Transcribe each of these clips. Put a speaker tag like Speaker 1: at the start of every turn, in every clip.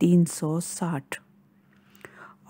Speaker 1: 360,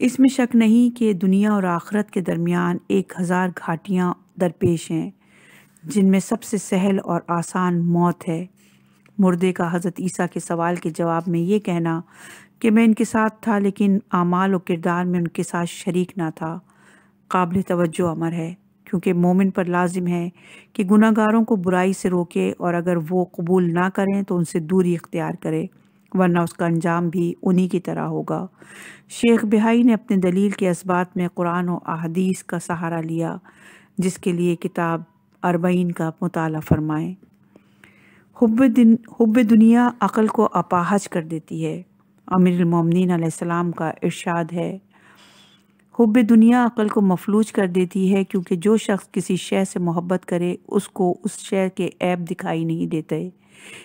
Speaker 1: اس میں شک نہیں کہ دنیا اور آخرت کے درمیان 1000 گھاٹیاں درپیش ہیں، جن میں سب سے سہل اور آسان موت ہے۔ مردے کا حضرت عیسیٰ کے سوال کے جواب میں یہ کہنا کہ میں ان کے ساتھ تھا لیکن اعمال و کردار میں ان کے ساتھ شریک نہ تھا، قابل توجہ امر ہے، کیونکہ مومن پر لازم ہے کہ گناہ گاروں کو برائی سے روکے اور اگر وہ قبول نہ کریں تو ان سے دوری اختیار کرے، ورنہ اس کا انجام بھی انہی کی طرح ہوگا۔ شیخ بہائی نے اپنے دلیل کے اثبات میں قرآن و احادیث کا سہارا لیا، جس کے لیے کتاب 40 کا مطالعہ فرمائیں۔ حب دنیا عقل کو اپاہج کر دیتی ہے۔ امیر المومنین علیہ السلام کا ارشاد ہے، حب دنیا عقل کو مفلوج کر دیتی ہے، کیونکہ جو شخص کسی شے سے محبت کرے اس کو اس شے کے عیب دکھائی نہیں دیتے۔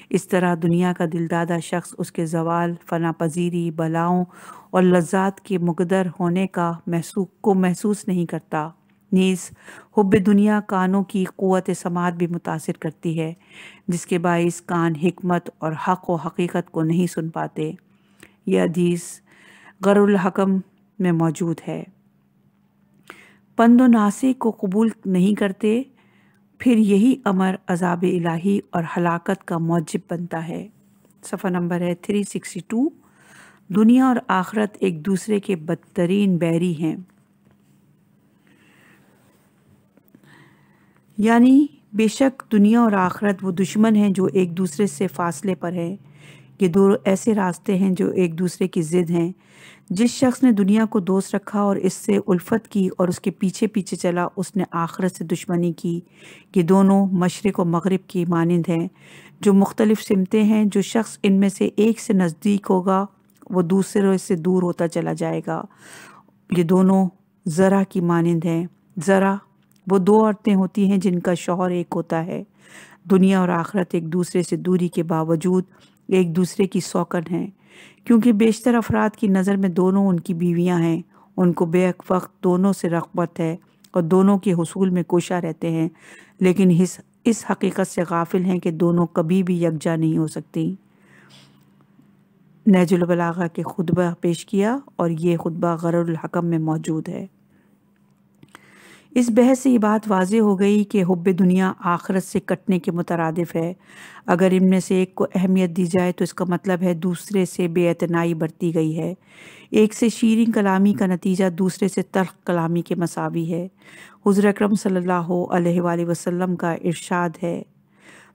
Speaker 1: اس طرح دنیا کا دلدادہ شخص اس کے زوال، فنا پذیری، بلاؤں اور لذات کے مقدر ہونے کا محسوس نہیں کرتا۔ نیز حب دنیا کانوں کی قوت سماعت بھی متاثر کرتی ہے، جس کے باعث کان حکمت اور حق و حقیقت کو نہیں سن پاتے۔ یہ حدیث غر الحکم میں موجود ہے۔ پند و ناصح کو قبول نہیں کرتے، پھر یہی امر عذاب الہی اور ہلاکت کا موجب بنتا ہے۔ صفحہ نمبر ہے 362۔ دنیا اور آخرت ایک دوسرے کے بدترین بیری ہیں، یعنی بے شک دنیا اور آخرت وہ دشمن ہیں جو ایک دوسرے سے فاصلے پر ہیں۔ یہ دو ایسے راستے ہیں جو ایک دوسرے کی ضد ہیں۔ جس شخص نے دنیا کو دوست رکھا اور اس سے الفت کی اور اس کے پیچھے پیچھے چلا، اس نے آخرت سے دشمنی کی۔ یہ دونوں مشرق و مغرب کی مانند ہیں جو مختلف سمتیں ہیں۔ جو شخص ان میں سے ایک سے نزدیک ہوگا وہ دوسرے سے دور ہوتا چلا جائے گا۔ یہ دونوں ذرہ کی مانند ہیں۔ ذرہ وہ دو عورتیں ہوتی ہیں جن کا شوہر ایک ہوتا ہے۔ دنیا اور آخرت ایک دوسرے سے دوری کے باوجود ایک دوسرے کی سوکن ہیں، کیونکہ بیشتر افراد کی نظر میں دونوں ان کی بیویاں ہیں۔ ان کو بیک وقت دونوں سے رغبت ہے اور دونوں کے حصول میں کوشاں رہتے ہیں، لیکن اس حقیقت سے غافل ہیں کہ دونوں کبھی بھی یکجا نہیں ہو سکتی۔ نہج البلاغہ کے خطبہ پیش کیا اور یہ خطبہ غر الحکم میں موجود ہے۔ اس بحث سے یہ بات واضح ہو گئی کہ حب دنیا آخرت سے کٹنے کے مترادف ہے۔ اگر ان میں سے ایک کو اہمیت دی جائے تو اس کا مطلب ہے دوسرے سے بے اعتنائی برتی گئی ہے۔ ایک سے شیریں کلامی کا نتیجہ دوسرے سے تلخ کلامی کے مساوی ہے۔ حضور اکرم صلی اللہ علیہ وآلہ وسلم کا ارشاد ہے،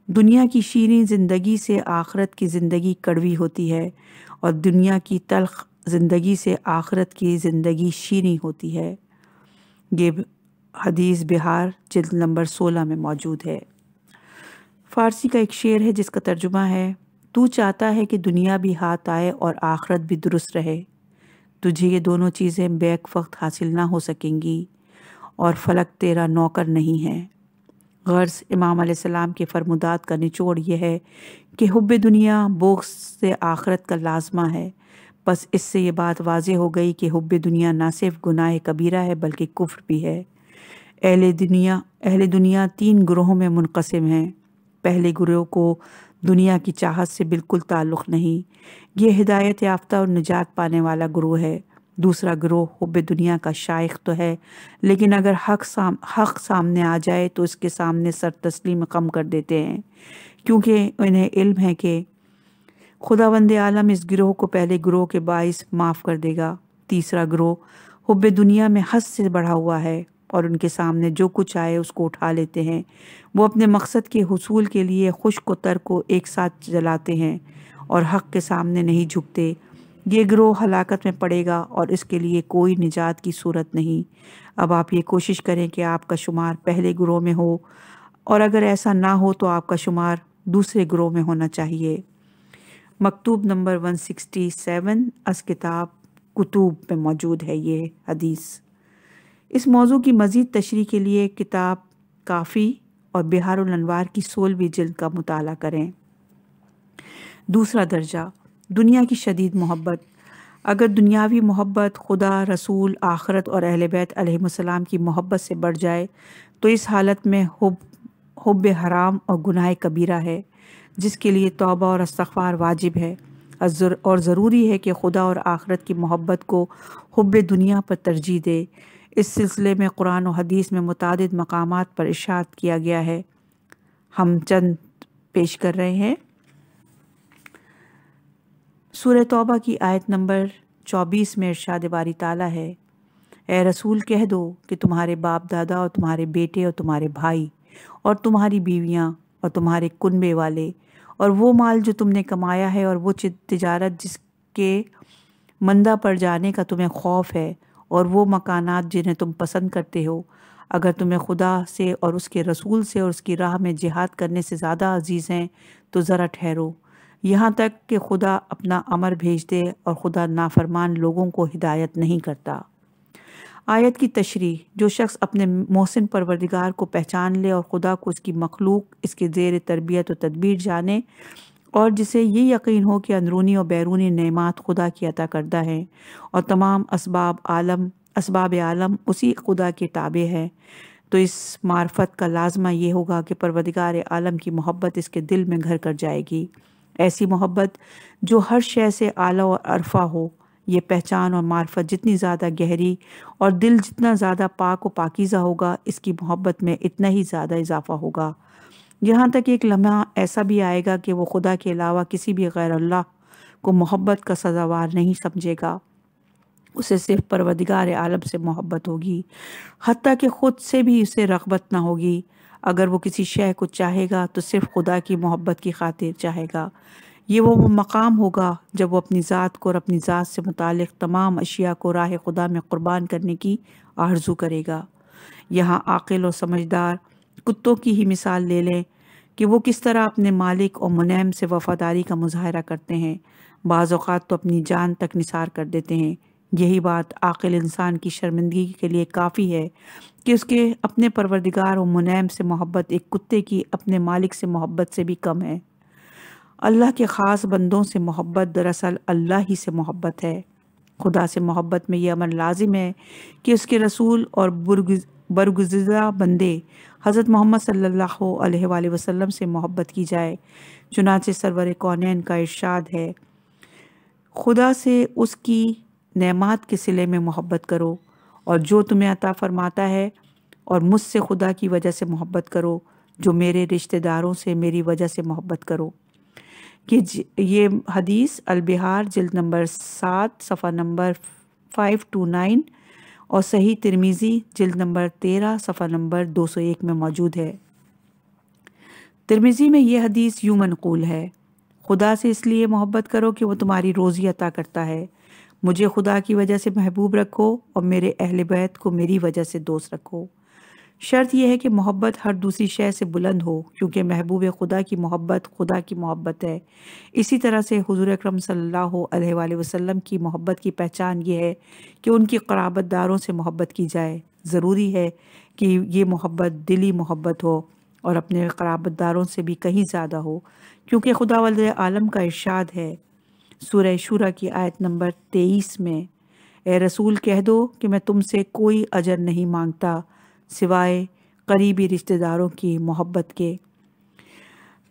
Speaker 1: دنیا کی شیریں زندگی سے آخرت کی زندگی کڑوی ہوتی ہے، اور دنیا کی تلخ زندگی سے آخرت کی زندگی شیریں ہوتی ہے۔ یہ حدیث بہار جلد نمبر 16 میں موجود ہے۔ فارسی کا ایک شعر ہے جس کا ترجمہ ہے، تو چاہتا ہے کہ دنیا بھی ہاتھ آئے اور آخرت بھی درست رہے، تجھے یہ دونوں چیزیں بیک وقت حاصل نہ ہو سکیں گی، اور فلک تیرا نوکر نہیں ہے۔ غرض امام علیہ السلام کے فرمودات کا نچوڑ یہ ہے کہ حب دنیا بغض سے آخرت کا لازمہ ہے۔ بس اس سے یہ بات واضح ہو گئی کہ حب دنیا نہ صرف گناہ کبیرہ ہے بلکہ کفر بھی ہے۔ اہل دنیا 3 گروہوں میں منقسم ہیں۔ پہلے گروہ کو دنیا کی چاہت سے بالکل تعلق نہیں، یہ ہدایت یافتہ اور نجات پانے والا گروہ ہے۔ دوسرا گروہ حب دنیا کا شائق تو ہے، لیکن اگر حق سامنے آ جائے تو اس کے سامنے سر تسلیم کم کر دیتے ہیں، کیونکہ انہیں علم ہے کہ خداوند عالم اس گروہ کو پہلے گروہ کے باعث معاف کر دے گا۔ تیسرا گروہ حب دنیا میں حد سے بڑھا ہوا ہے اور ان کے سامنے جو کچھ آئے اس کو اٹھا لیتے ہیں۔ وہ اپنے مقصد کے حصول کے لیے خشک و تر کو ایک ساتھ جلاتے ہیں اور حق کے سامنے نہیں جھکتے۔ یہ گروہ ہلاکت میں پڑے گا اور اس کے لیے کوئی نجات کی صورت نہیں۔ اب آپ یہ کوشش کریں کہ آپ کا شمار پہلے گروہ میں ہو، اور اگر ایسا نہ ہو تو آپ کا شمار دوسرے گروہ میں ہونا چاہیے۔ مکتوب نمبر 167 از کتاب کتب میں موجود ہے یہ حدیث۔ اس موضوع کی مزید تشریح کے لیے کتاب کافی اور بہار الانوار کی 16ویں جلد کا مطالعہ کریں۔ دوسرا درجہ، دنیا کی شدید محبت۔ اگر دنیاوی محبت خدا، رسول، آخرت اور اہل بیت علیہم السلام کی محبت سے بڑھ جائے تو اس حالت میں حب حرام اور گناہ کبیرہ ہے، جس کے لیے توبہ اور استغفار واجب ہے۔ اور ضروری ہے کہ خدا اور آخرت کی محبت کو حب دنیا پر ترجیح دے۔ اس سلسلے میں قرآن و حدیث میں متعدد مقامات پر ارشاد کیا گیا ہے، ہم چند پیش کر رہے ہیں۔ سورہ توبہ کی آیت نمبر 24 میں ارشاد باری تعالیٰ ہے، اے رسول کہہ دو کہ تمہارے باپ دادا اور تمہارے بیٹے اور تمہارے بھائی اور تمہاری بیویاں اور تمہارے کنبے والے اور وہ مال جو تم نے کمایا ہے اور وہ تجارت جس کے مندہ پڑ جانے کا تمہیں خوف ہے اور وہ مکانات جنہیں تم پسند کرتے ہو، اگر تمہیں خدا سے اور اس کے رسول سے اور اس کی راہ میں جہاد کرنے سے زیادہ عزیز ہیں تو ذرا ٹھہرو یہاں تک کہ خدا اپنا امر بھیج دے، اور خدا نافرمان لوگوں کو ہدایت نہیں کرتا۔ آیت کی تشریح، جو شخص اپنے محسن پروردگار کو پہچان لے اور خدا کو اس کی مخلوق اس کے زیر تربیت و تدبیر جانے، اور جسے یہ یقین ہو کہ اندرونی اور بیرونی نعمات خدا کی عطا کردہ ہیں اور تمام اسباب عالم اسی خدا کے تابع ہے، تو اس معرفت کا لازمہ یہ ہوگا کہ پروردگار عالم کی محبت اس کے دل میں گھر کر جائے گی، ایسی محبت جو ہر شے سے اعلیٰ اور ارفع ہو۔ یہ پہچان اور معرفت جتنی زیادہ گہری اور دل جتنا زیادہ پاک و پاکیزہ ہوگا، اس کی محبت میں اتنا ہی زیادہ اضافہ ہوگا، یہاں تک ایک لمحہ ایسا بھی آئے گا کہ وہ خدا کے علاوہ کسی بھی غیر اللہ کو محبت کا سزاوار نہیں سمجھے گا، اسے صرف پروردگار عالم سے محبت ہوگی، حتیٰ کہ خود سے بھی اسے رغبت نہ ہوگی۔ اگر وہ کسی شے کو چاہے گا تو صرف خدا کی محبت کی خاطر چاہے گا۔ یہ وہ مقام ہوگا جب وہ اپنی ذات کو اور اپنی ذات سے متعلق تمام اشیاء کو راہ خدا میں قربان کرنے کی آرزو کرے گا۔ یہاں عاقل اور سمجھدار کتوں کی ہی مثال لے لیں کہ وہ کس طرح اپنے مالک اور منعم سے وفاداری کا مظاہرہ کرتے ہیں، بعض اوقات تو اپنی جان تک نثار کر دیتے ہیں۔ یہی بات عاقل انسان کی شرمندگی کے لیے کافی ہے کہ اس کے اپنے پروردگار و منعم سے محبت ایک کتے کی اپنے مالک سے محبت سے بھی کم ہے۔ اللہ کے خاص بندوں سے محبت دراصل اللہ ہی سے محبت ہے۔ خدا سے محبت میں یہ امر لازم ہے کہ اس کے رسول اور برگزیدہ بندے حضرت محمد صلی اللہ علیہ وآلہ وسلم سے محبت کی جائے، چنانچہ سرور کونین کا ارشاد ہے، خدا سے اس کی نعمات کے صلے میں محبت کرو اور جو تمہیں عطا فرماتا ہے، اور مجھ سے خدا کی وجہ سے محبت کرو، جو میرے رشتہ داروں سے میری وجہ سے محبت کرو۔ یہ حدیث البحار جلد نمبر 7 صفحہ نمبر 529 اور صحیح ترمذی جلد نمبر 13 صفحہ نمبر 201 میں موجود ہے۔ ترمذی میں یہ حدیث یوں منقول ہے، خدا سے اس لیے محبت کرو کہ وہ تمہاری روزی عطا کرتا ہے، مجھے خدا کی وجہ سے محبوب رکھو اور میرے اہل بیت کو میری وجہ سے دوست رکھو۔ شرط یہ ہے کہ محبت ہر دوسری شے سے بلند ہو، کیونکہ محبوب خدا کی محبت خدا کی محبت ہے۔ اسی طرح سے حضور اکرم صلی اللہ علیہ وآلہ وسلم کی محبت کی پہچان یہ ہے کہ ان کی قرابت داروں سے محبت کی جائے۔ ضروری ہے کہ یہ محبت دلی محبت ہو اور اپنے قرابت داروں سے بھی کہیں زیادہ ہو، کیونکہ خداوند عالم کا ارشاد ہے سورہ شورى کی آیت نمبر 23 میں، اے رسول کہہ دو کہ میں تم سے کوئی اجر نہیں مانگتا سوائے قریبی رشتہ داروں کی محبت کے۔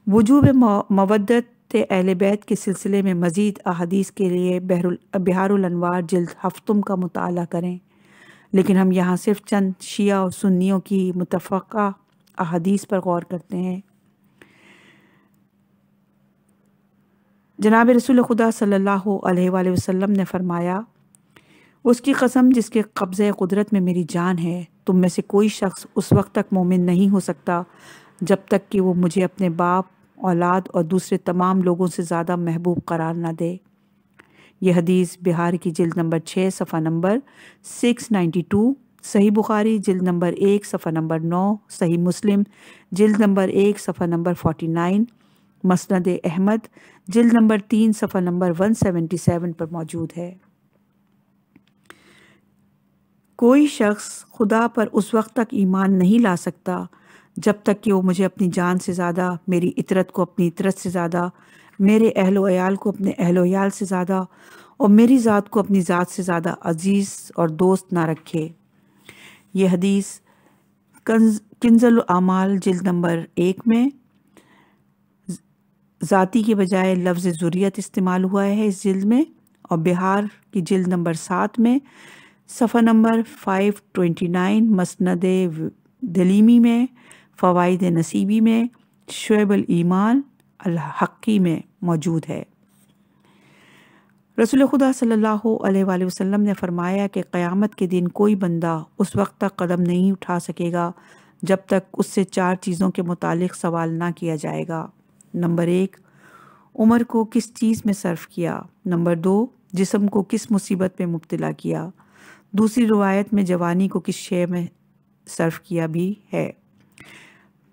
Speaker 1: وجوب مودت اہل بیت کے سلسلے میں مزید احادیث کے لیے بحار الانوار جلد 7 کا مطالعہ کریں، لیکن ہم یہاں صرف چند شیعہ اور سنیوں کی متفقہ احادیث پر غور کرتے ہیں۔ جناب رسول خدا صلی اللہ علیہ وآلہ وسلم نے فرمایا، اس کی قسم جس کے قبضہ قدرت میں میری جان ہے، تم میں سے کوئی شخص اس وقت تک مومن نہیں ہو سکتا جب تک کہ وہ مجھے اپنے باپ، اولاد اور دوسرے تمام لوگوں سے زیادہ محبوب قرار نہ دے۔ یہ حدیث بحار کی جلد نمبر 6 صفحہ نمبر 692، صحیح بخاری جلد نمبر 1 صفحہ نمبر 9، صحیح مسلم جلد نمبر 1 صفحہ نمبر 49، مسند احمد جلد نمبر 3 صفحہ نمبر 177 پر موجود ہے۔ کوئی شخص خدا پر اس وقت تک ایمان نہیں لا سکتا جب تک کہ وہ مجھے اپنی جان سے زیادہ، میری عطرت کو اپنی عطرت سے زیادہ، میرے اہل و عیال کو اپنے اہل و عیال سے زیادہ اور میری ذات کو اپنی ذات سے زیادہ عزیز اور دوست نہ رکھے۔ یہ حدیث کنز الاعمال جلد نمبر 1 میں، ذاتی کے بجائے لفظ ذریت استعمال ہوا ہے اس جلد میں، اور بہار کی جلد نمبر 7 میں صفحہ نمبر 529، مسند دلیمی میں، فوائد نصیبی میں، شعب الایمان الحقی میں موجود ہے۔ رسول خدا صلی اللہ علیہ وآلہ وسلم نے فرمایا کہ قیامت کے دن کوئی بندہ اس وقت تک قدم نہیں اٹھا سکے گا جب تک اس سے 4 چیزوں کے متعلق سوال نہ کیا جائے گا۔ نمبر 1، عمر کو کس چیز میں صرف کیا۔ نمبر 2، جسم کو کس مصیبت میں مبتلا کیا۔ دوسری روایت میں جوانی کو کس شے میں صرف کیا بھی ہے۔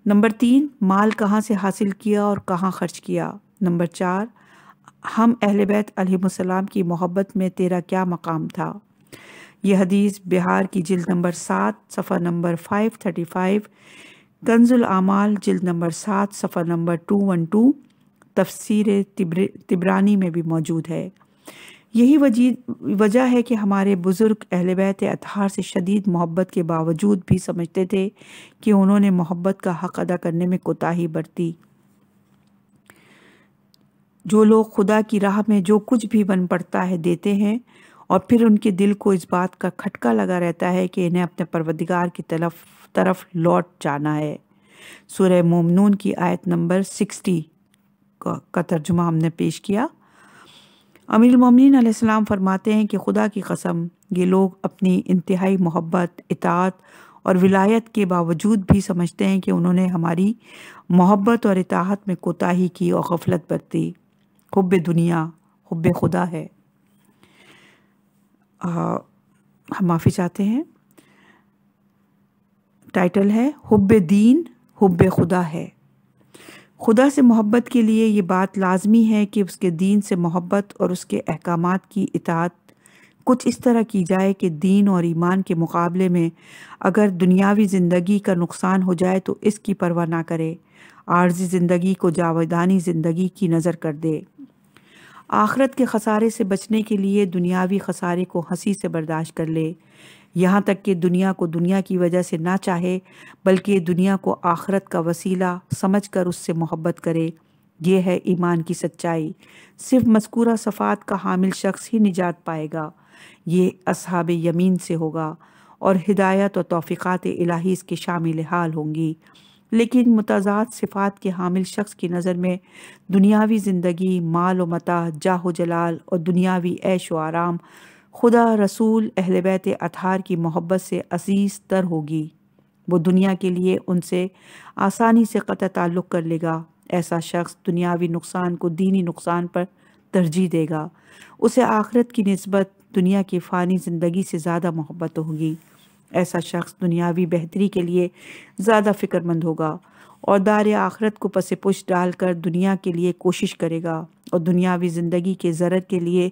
Speaker 1: نمبر 3، مال کہاں سے حاصل کیا اور کہاں خرچ کیا۔ نمبر 4، ہم اہل بیت علیہ السلام کی محبت میں تیرا کیا مقام تھا۔ یہ حدیث بہار کی جلد نمبر 7 صفحہ نمبر 535، کنز الاعمال جلد نمبر 7 صفحہ نمبر 212، تفسیر طبرانی میں بھی موجود ہے۔ یہی وجہ ہے کہ ہمارے بزرگ اہل بیت اطہار سے شدید محبت کے باوجود بھی سمجھتے تھے کہ انہوں نے محبت کا حق ادا کرنے میں کوتاہی برتی۔ جو لوگ خدا کی راہ میں جو کچھ بھی بن پڑتا ہے دیتے ہیں، اور پھر ان کے دل کو اس بات کا کھٹکا لگا رہتا ہے کہ انہیں اپنے پروردگار کی طرف لوٹ جانا ہے۔ سورہ مومنون کی آیت نمبر 60 کا ترجمہ ہم نے پیش کیا۔ امیر المومنین علیہ السلام فرماتے ہیں کہ خدا کی قسم، یہ لوگ اپنی انتہائی محبت، اطاعت اور ولایت کے باوجود بھی سمجھتے ہیں کہ انہوں نے ہماری محبت اور اطاعت میں کوتاہی کی اور غفلت برتی۔ حب دنیا حب خدا ہے۔ ہم معافی چاہتے ہیں، ٹائٹل ہے حب دین حب خدا ہے۔ خدا سے محبت کے لیے یہ بات لازمی ہے کہ اس کے دین سے محبت اور اس کے احکامات کی اطاعت کچھ اس طرح کی جائے کہ دین اور ایمان کے مقابلے میں اگر دنیاوی زندگی کا نقصان ہو جائے تو اس کی پرواہ نہ کرے، عارضی زندگی کو جاودانی زندگی کی نظر کر دے۔ آخرت کے خسارے سے بچنے کے لیے دنیاوی خسارے کو ہنسی سے برداشت کر لے، یہاں تک کہ دنیا کو دنیا کی وجہ سے نہ چاہے بلکہ دنیا کو آخرت کا وسیلہ سمجھ کر اس سے محبت کرے۔ یہ ہے ایمان کی سچائی۔ صرف مذکورہ صفات کا حامل شخص ہی نجات پائے گا، یہ اصحاب یمین سے ہوگا، اور ہدایت اور توفیقات الہی اس کے شامل حال ہوں گی۔ لیکن متضاد صفات کے حامل شخص کی نظر میں دنیاوی زندگی، مال و متاع، جاہ و جلال اور دنیاوی عیش و آرام خدا، رسول، اہل بیت اطہار کی محبت سے عزیز تر ہوگی۔ وہ دنیا کے لیے ان سے آسانی سے قطع تعلق کر لے گا۔ ایسا شخص دنیاوی نقصان کو دینی نقصان پر ترجیح دے گا۔ اسے آخرت کی نسبت دنیا کی فانی زندگی سے زیادہ محبت ہوگی۔ ایسا شخص دنیاوی بہتری کے لیے زیادہ فکر مند ہوگا اور دار آخرت کو پس پش ڈال کر دنیا کے لیے کوشش کرے گا، اور دنیاوی زندگی کے ضرر کے لیے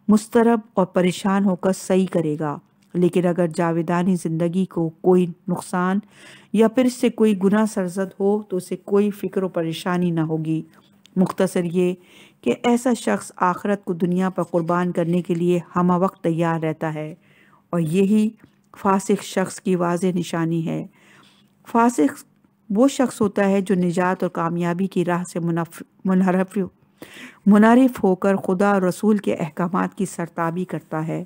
Speaker 1: مضطرب اور پریشان ہو کر سعی کرے گا۔ لیکن اگر جاودانی زندگی کو کوئی نقصان یا پھر اس سے کوئی گناہ سرزد ہو تو اسے کوئی فکر و پریشانی نہ ہوگی۔ مختصر یہ کہ ایسا شخص آخرت کو دنیا پر قربان کرنے کے لیے ہمہ وقت تیار رہتا ہے، اور یہی فاسق شخص کی واضح نشانی ہے۔ فاسق وہ شخص ہوتا ہے جو نجات اور کامیابی کی راہ سے منحرف ہو کر خدا اور رسول کے احکامات کی سرتابی کرتا ہے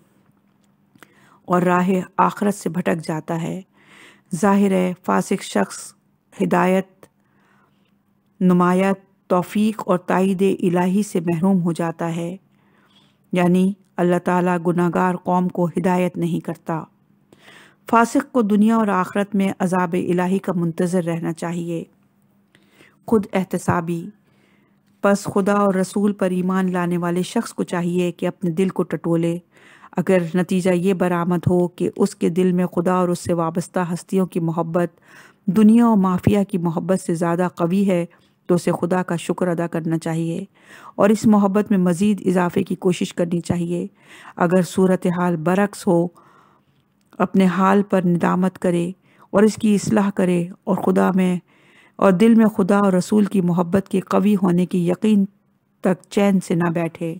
Speaker 1: اور راہ آخرت سے بھٹک جاتا ہے۔ ظاہر ہے فاسق شخص ہدایت، نمایت، توفیق اور تائید الہی سے محروم ہو جاتا ہے، یعنی اللہ تعالیٰ گناہگار قوم کو ہدایت نہیں کرتا۔ فاسق کو دنیا اور آخرت میں عذاب الہی کا منتظر رہنا چاہیے۔ خود احتسابی، پس خدا اور رسول پر ایمان لانے والے شخص کو چاہیے کہ اپنے دل کو ٹٹولے۔ اگر نتیجہ یہ برآمد ہو کہ اس کے دل میں خدا اور اس سے وابستہ ہستیوں کی محبت دنیا و مافیہ کی محبت سے زیادہ قوی ہے تو اسے خدا کا شکر ادا کرنا چاہیے اور اس محبت میں مزید اضافے کی کوشش کرنی چاہیے۔ اگر صورتحال برعکس ہو، اپنے حال پر ندامت کرے اور اس کی اصلاح کرے اور دل میں خدا اور رسول کی محبت کے قوی ہونے کی یقین تک چین سے نہ بیٹھے۔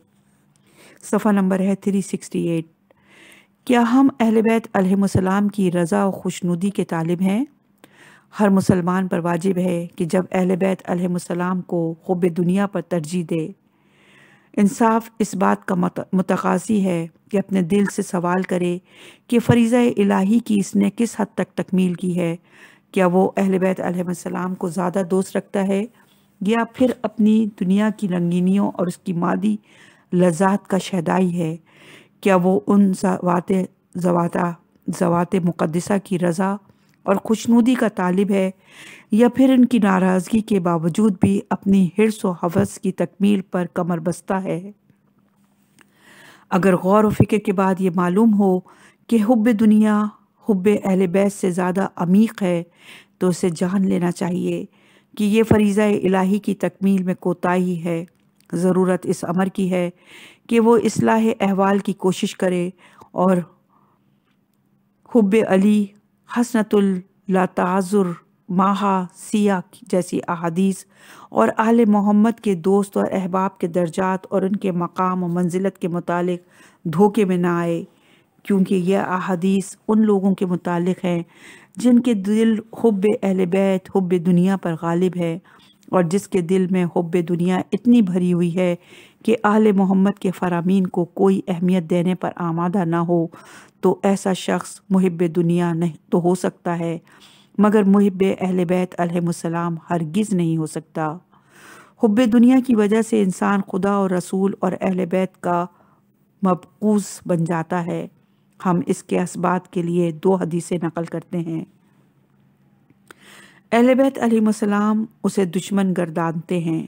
Speaker 1: صفحہ نمبر ہے 368۔ کیا ہم اہل بیت علیہم السلام کی رضا و خوشنودی کے طالب ہیں؟ ہر مسلمان پر واجب ہے کہ جب اہل بیت علیہم السلام کو حب دنیا پر ترجیح دے، انصاف اس بات کا متقاضی ہے کہ اپنے دل سے سوال کرے کہ فریضہ الہی کی اس نے کس حد تک تکمیل کی ہے۔ کیا وہ اہل بیت علیہم السلام کو زیادہ دوست رکھتا ہے یا پھر اپنی دنیا کی رنگینیوں اور اس کی مادی لذات کا شیدائی ہے؟ کیا وہ ان ذوات مقدسہ کی رضا اور خوشنودی کا طالب ہے یا پھر ان کی ناراضگی کے باوجود بھی اپنی حرص و حوث کی تکمیل پر کمر بستہ ہے؟ اگر غور و فکر کے بعد یہ معلوم ہو کہ حب دنیا حب اہل بیت سے زیادہ عمیق ہے تو اسے جان لینا چاہیے کہ یہ فریضہ الہی کی تکمیل میں کوتاہی ہے۔ ضرورت اس امر کی ہے کہ وہ اصلاح احوال کی کوشش کرے اور حب علی حسنۃ لا تعذر ماہا سیاہ جیسی احادیث اور اہل محمد کے دوست اور احباب کے درجات اور ان کے مقام و منزلت کے متعلق دھوکے میں نہ آئے، کیونکہ یہ احادیث ان لوگوں کے متعلق ہیں جن کے دل حب اہل بیت حب دنیا پر غالب ہے، اور جس کے دل میں حب دنیا اتنی بھری ہوئی ہے کہ اہل محمد کے فرامین کو کوئی اہمیت دینے پر آمادہ نہ ہو، تو ایسا شخص محب دنیا نہیں تو ہو سکتا ہے مگر محب اہل بیت علیہم السلام ہرگز نہیں ہو سکتا۔ حب دنیا کی وجہ سے انسان خدا اور رسول اور اہل بیت کا مبغوض بن جاتا ہے۔ ہم اس کے اثبات کے لیے 2 حدیثیں نقل کرتے ہیں۔ اہل بیت علیہم السلام اسے دشمن گردانتے ہیں۔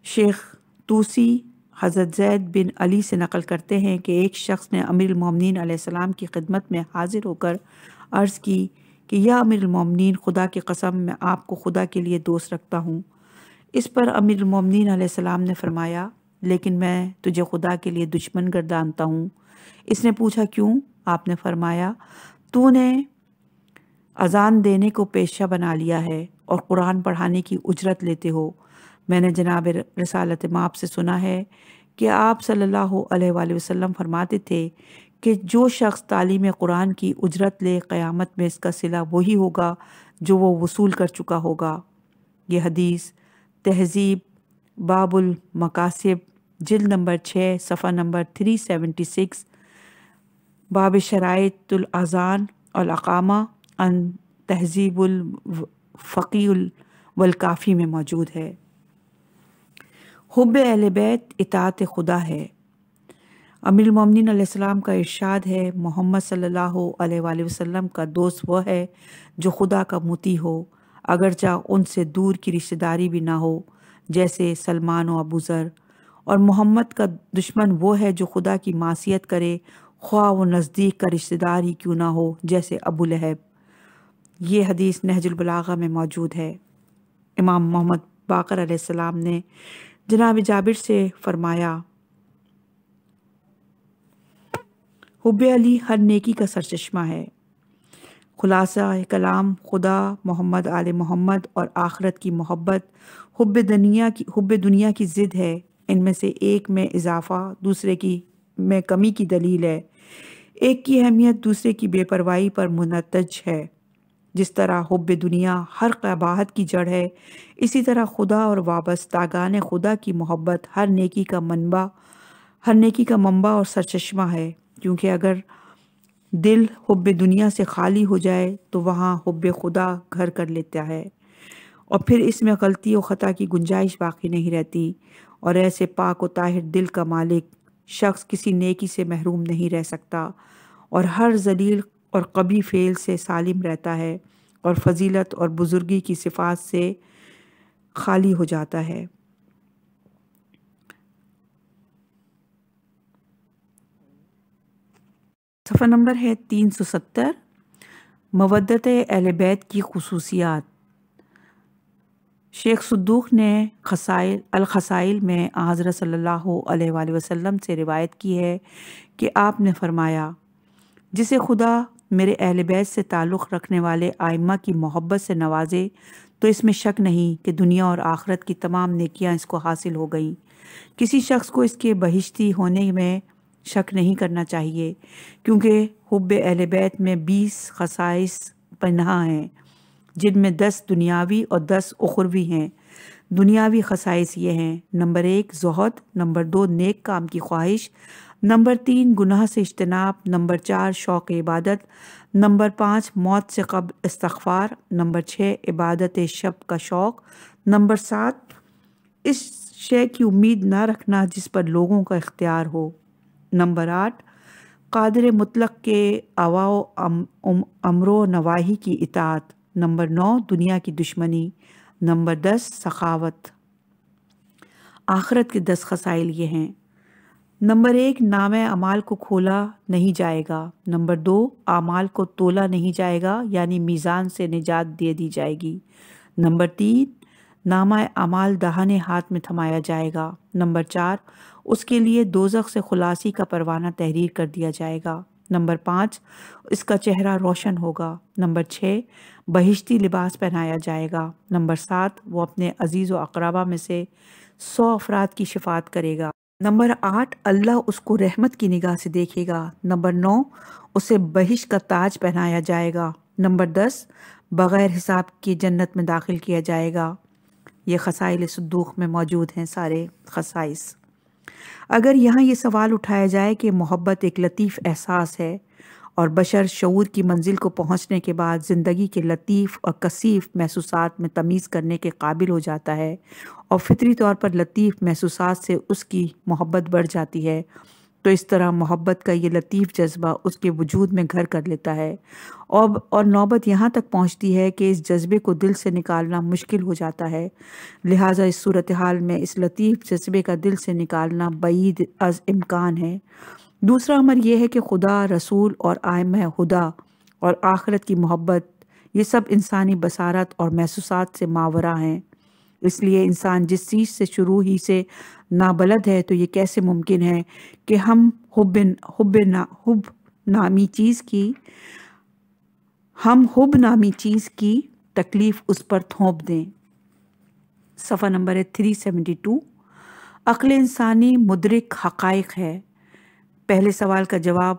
Speaker 1: شیخ طوسی حضرت زید بن علی سے نقل کرتے ہیں کہ ایک شخص نے امیر المومنین علیہ السلام کی خدمت میں حاضر ہو کر عرض کی کہ یا امیر المومنین، خدا کی قسم میں آپ کو خدا کے لیے دوست رکھتا ہوں۔ اس پر امیر المومنین علیہ السلام نے فرمایا لیکن میں تجھے خدا کے لیے دشمن گردانتا ہوں۔ اس نے پوچھا کیوں؟ آپ نے فرمایا تو نے اذان دینے کو پیشہ بنا لیا ہے اور قرآن پڑھانے کی اجرت لیتے ہو۔ میں نے جناب رسالت مآب سے سنا ہے کہ آپ صلی اللہ علیہ وآلہ وسلم فرماتے تھے کہ جو شخص تعلیم قرآن کی اجرت لے قیامت میں اس کا صلہ وہی ہوگا جو وہ وصول کر چکا ہوگا۔ یہ حدیث تہذیب باب المقاصب جلد نمبر 6 صفحہ نمبر 376، باب شرائط الاذان والاقامہ ان تہذیب الفقی والکافی میں موجود ہے۔ حب اہل بیت اطاعت خدا ہے۔ امیر المومنین علیہ السلام کا ارشاد ہے، محمد صلی اللہ علیہ وآلہ وسلم کا دوست وہ ہے جو خدا کا مطیع ہو، اگرچہ ان سے دور کی رشتہ داری بھی نہ ہو، جیسے سلمان و ابو ذر، اور محمد کا دشمن وہ ہے جو خدا کی معصیت کرے خواہ وہ نزدیک کا رشتہ دار ہی کیوں نہ ہو، جیسے ابو لہب۔ یہ حدیث نہج البلاغہ میں موجود ہے۔ امام محمد باقر علیہ السلام نے جناب جابر سے فرمایا حب علی ہر نیکی کا سرچشمہ ہے۔ خلاصہ کلام خدا، محمد آل محمد اور آخرت کی محبت حب دنیا کی ضد ہے۔ ان میں سے ایک میں اضافہ دوسرے کی میں کمی کی دلیل ہے۔ ایک کی اہمیت دوسرے کی بے پرواہی پر منتج ہے۔ جس طرح حب دنیا ہر قباحت کی جڑ ہے، اسی طرح خدا اور وابستگان خدا کی محبت ہر نیکی کا منبع اور سرچشمہ ہے، کیونکہ اگر دل حب دنیا سے خالی ہو جائے تو وہاں حب خدا گھر کر لیتا ہے اور پھر اس میں غلطی و خطا کی گنجائش باقی نہیں رہتی، اور ایسے پاک و طاہر دل کا مالک شخص کسی نیکی سے محروم نہیں رہ سکتا اور ہر ذلیل اور قبیح فعل سے سالم رہتا ہے اور فضیلت اور بزرگی کی صفات سے خالی ہو جاتا ہے۔ صفحہ نمبر ہے 370، مودت اہل بیت کی خصوصیات۔ شیخ صدوق نے الخسائل میں حضرت صلی اللہ علیہ وآلہ وسلم سے روایت کی ہے کہ آپ نے فرمایا، جسے خدا میرے اہل بیت سے تعلق رکھنے والے ائمہ کی محبت سے نوازے تو اس میں شک نہیں کہ دنیا اور آخرت کی تمام نیکیاں اس کو حاصل ہو گئیں۔ کسی شخص کو اس کے بہشتی ہونے میں شک نہیں کرنا چاہیے، کیونکہ حب اہل بیت میں 20 خصائص پنہا ہیں، جن میں 10 دنیاوی اور 10 اخروی ہیں۔ دنیاوی خصائص یہ ہیں: نمبر 1 زہد، نمبر 2 نیک کام کی خواہش، نمبر 3 گناہ سے اجتناب، نمبر 4 شوق عبادت، نمبر 5 موت سے قبل استغفار، نمبر 6 عبادت شب کا شوق، نمبر 7 اس شے کی امید نہ رکھنا جس پر لوگوں کا اختیار ہو، نمبر 8 قادر مطلق کے اوامر و امر و نواہی کی اطاعت، نمبر 9 دنیا کی دشمنی، نمبر 10 سخاوت۔ آخرت کے 10 خصائل یہ ہیں: نمبر 1 نامہ اعمال کو کھولا نہیں جائے گا، نمبر 2 اعمال کو تولا نہیں جائے گا یعنی میزان سے نجات دے دی جائے گی، نمبر 3 نامہ اعمال داہنے ہاتھ میں تھمایا جائے گا، نمبر 4 اس کے لیے دوزخ سے خلاصی کا پروانہ تحریر کر دیا جائے گا، نمبر 5 اس کا چہرہ روشن ہوگا، نمبر 6 بہشتی لباس پہنایا جائے گا، نمبر 7 وہ اپنے عزیز و اقربا میں سے 100 افراد کی شفاعت کرے گا، نمبر 8 اللہ اس کو رحمت کی نگاہ سے دیکھے گا، نمبر 9 اسے بہشت کا تاج پہنایا جائے گا، نمبر 10 بغیر حساب کے جنت میں داخل کیا جائے گا۔ یہ خصائل صدوق میں موجود ہیں سارے خصائص۔ اگر یہاں یہ سوال اٹھایا جائے کہ محبت ایک لطیف احساس ہے اور بشر شعور کی منزل کو پہنچنے کے بعد زندگی کے لطیف اور کثیف محسوسات میں تمیز کرنے کے قابل ہو جاتا ہے اور فطری طور پر لطیف محسوسات سے اس کی محبت بڑھ جاتی ہے، تو اس طرح محبت کا یہ لطیف جذبہ اس کے وجود میں گھر کر لیتا ہے اور نوبت یہاں تک پہنچتی ہے کہ اس جذبے کو دل سے نکالنا مشکل ہو جاتا ہے۔ لہٰذا اس صورتحال میں اس لطیف جذبے کا دل سے نکالنا بعید از امکان ہے۔ دوسرا امر یہ ہے کہ خدا، رسول اور ائمہ ہدیٰ اور آخرت کی محبت یہ سب انسانی بصارت اور محسوسات سے ماورا ہیں۔ اس لیے انسان جس چیز سے شروع ہی سے نابلد ہے تو یہ کیسے ممکن ہے کہ ہم حب نامی چیز کی تکلیف اس پر تھوپ دیں۔ صفحہ نمبر ہے 372۔ عقل انسانی مدرک حقائق ہے۔ پہلے سوال کا جواب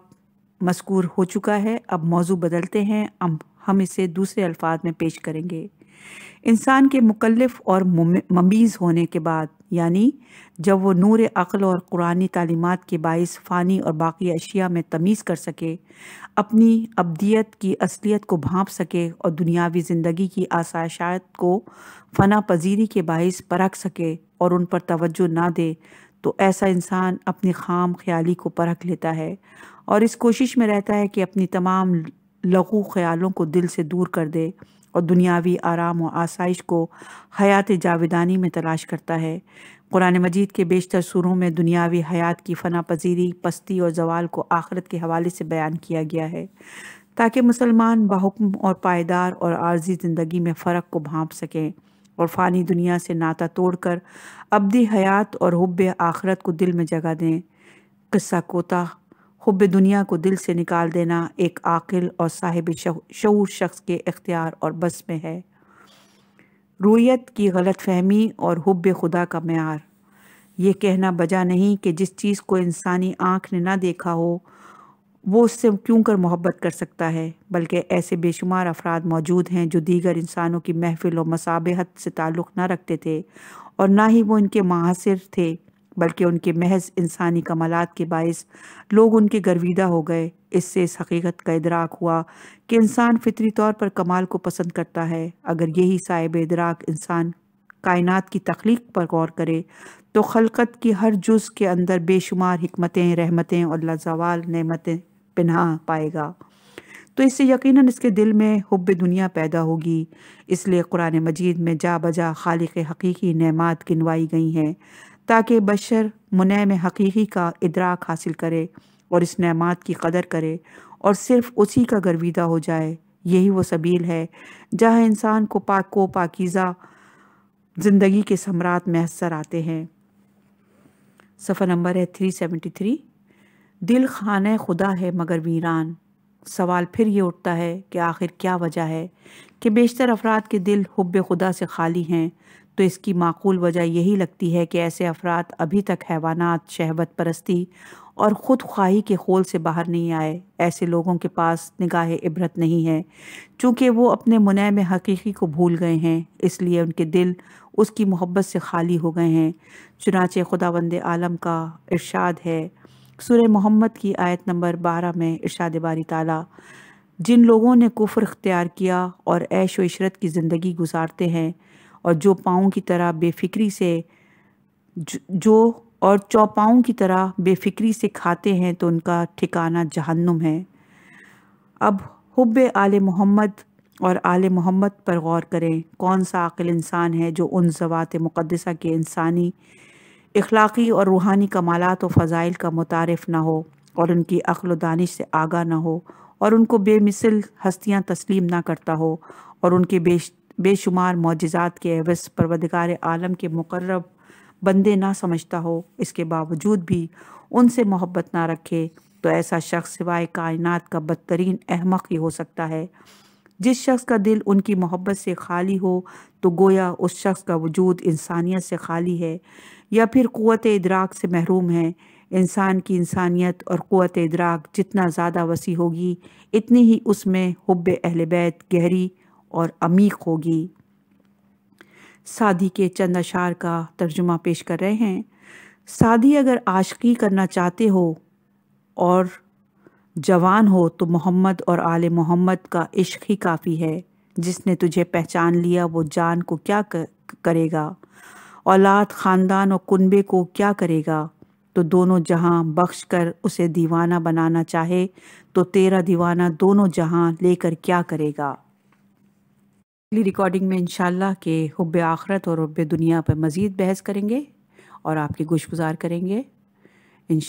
Speaker 1: مذکور ہو چکا ہے، اب موضوع بدلتے ہیں، اب ہم اسے دوسرے الفاظ میں پیش کریں گے۔ انسان کے مکلف اور ممیز ہونے کے بعد، یعنی جب وہ نور عقل اور قرآنی تعلیمات کے باعث فانی اور باقی اشیاء میں تمیز کر سکے، اپنی ابدیت کی اصلیت کو بھانپ سکے اور دنیاوی زندگی کی آسائشات کو فنا پذیری کے باعث پرکھ سکے اور ان پر توجہ نہ دے، تو ایسا انسان اپنی خام خیالی کو پرکھ لیتا ہے اور اس کوشش میں رہتا ہے کہ اپنی تمام لغو خیالوں کو دل سے دور کر دے اور دنیاوی آرام و آسائش کو حیات جاودانی میں تلاش کرتا ہے۔ قرآن مجید کے بیشتر سوروں میں دنیاوی حیات کی فنا پذیری، پستی اور زوال کو آخرت کے حوالے سے بیان کیا گیا ہے تاکہ مسلمان باحکم اور پائیدار اور عارضی زندگی میں فرق کو بھانپ سکیں اور فانی دنیا سے ناطہ توڑ کر ابدی حیات اور حب آخرت کو دل میں جگہ دیں۔ قصہ کوتاہ حب دنیا کو دل سے نکال دینا ایک عاقل اور صاحب شعور شخص کے اختیار اور بس میں ہے۔ رویت کی غلط فہمی اور حب خدا کا معیار۔ یہ کہنا بجا نہیں کہ جس چیز کو انسانی آنکھ نے نہ دیکھا ہو وہ اس سے کیوں کر محبت کر سکتا ہے، بلکہ ایسے بے شمار افراد موجود ہیں جو دیگر انسانوں کی محفل و مصابہت سے تعلق نہ رکھتے تھے اور نہ ہی وہ ان کے معاصر تھے، بلکہ ان کے محض انسانی کمالات کے باعث لوگ ان کے گرویدہ ہو گئے۔ اس سے اس حقیقت کا ادراک ہوا کہ انسان فطری طور پر کمال کو پسند کرتا ہے۔ اگر یہی صاحب ادراک انسان کائنات کی تخلیق پر غور کرے تو خلقت کی ہر جز کے اندر بے شمار حکمتیں، رحمتیں اور لازوال نعمتیں پنہاں پائے گا، تو اس سے یقیناً اس کے دل میں حب دنیا پیدا ہوگی۔ اس لیے قرآن مجید میں جا بجا خالق حقیقی نعمات گنوائی گئی ہیں تاکہ بشر منعم حقیقی کا ادراک حاصل کرے اور اس نعمات کی قدر کرے اور صرف اسی کا گرویدہ ہو جائے۔ یہی وہ سبیل ہے جہاں انسان کو پاک و پاکیزہ زندگی کے ثمرات میسر آتے ہیں۔ صفحہ نمبر ہے 373۔ دل خانہ خدا ہے مگر ویران۔ سوال پھر یہ اٹھتا ہے کہ آخر کیا وجہ ہے کہ بیشتر افراد کے دل حب خدا سے خالی ہیں، تو اس کی معقول وجہ یہی لگتی ہے کہ ایسے افراد ابھی تک حیوانات، شہوت پرستی اور خود خواہی کے خول سے باہر نہیں آئے، ایسے لوگوں کے پاس نگاہ عبرت نہیں ہے، چونکہ وہ اپنے منعم حقیقی کو بھول گئے ہیں، اس لیے ان کے دل اس کی محبت سے خالی ہو گئے ہیں۔ چنانچہ خداوند عالم کا ارشاد ہے سورہ محمد کی آیت نمبر 12 میں، ارشاد باری تعالیٰ، جن لوگوں نے کفر اختیار کیا اور عیش و عشرت کی زندگی گزارتے ہیں اور جو پاؤں کی طرح بے فکری سے چوپاؤں کی طرح بے فکری سے کھاتے ہیں تو ان کا ٹھکانہ جہنم ہے۔ اب حب آل محمد اور آل محمد پر غور کریں۔ کون سا عاقل انسان ہے جو ان ذوات مقدسہ کے انسانی، اخلاقی اور روحانی کمالات و فضائل کا متعارف نہ ہو اور ان کی عقل و دانش سے آگاہ نہ ہو اور ان کو بے مثل ہستیاں تسلیم نہ کرتا ہو اور ان کے بے شمار معجزات کے عوض پروردگار عالم کے مقرب بندے نہ سمجھتا ہو، اس کے باوجود بھی ان سے محبت نہ رکھے، تو ایسا شخص سوائے کائنات کا بدترین احمق ہی ہو سکتا ہے۔ جس شخص کا دل ان کی محبت سے خالی ہو تو گویا اس شخص کا وجود انسانیت سے خالی ہے یا پھر قوت ادراک سے محروم ہے۔ انسان کی انسانیت اور قوت ادراک جتنا زیادہ وسیع ہوگی، اتنی ہی اس میں حب اہل بیت گہری اور عمیق ہوگی۔ سعدی کے چند اشعار کا ترجمہ پیش کر رہے ہیں۔ سعدی، اگر عاشقی کرنا چاہتے ہو اور جوان ہو تو محمد اور آل محمد کا عشق ہی کافی ہے۔ جس نے تجھے پہچان لیا وہ جان کو کیا کرے گا، اولاد، خاندان اور کنبے کو کیا کرے گا؟ تو دونوں جہاں بخش کر اسے دیوانہ بنانا چاہے تو تیرا دیوانہ دونوں جہاں لے کر کیا کرے گا؟ اگلی ریکارڈنگ میں انشاءاللہ کہ حب آخرت اور حب دنیا پر مزید بحث کریں گے اور آپ کی گوش گزار کریں گے انشاءاللہ۔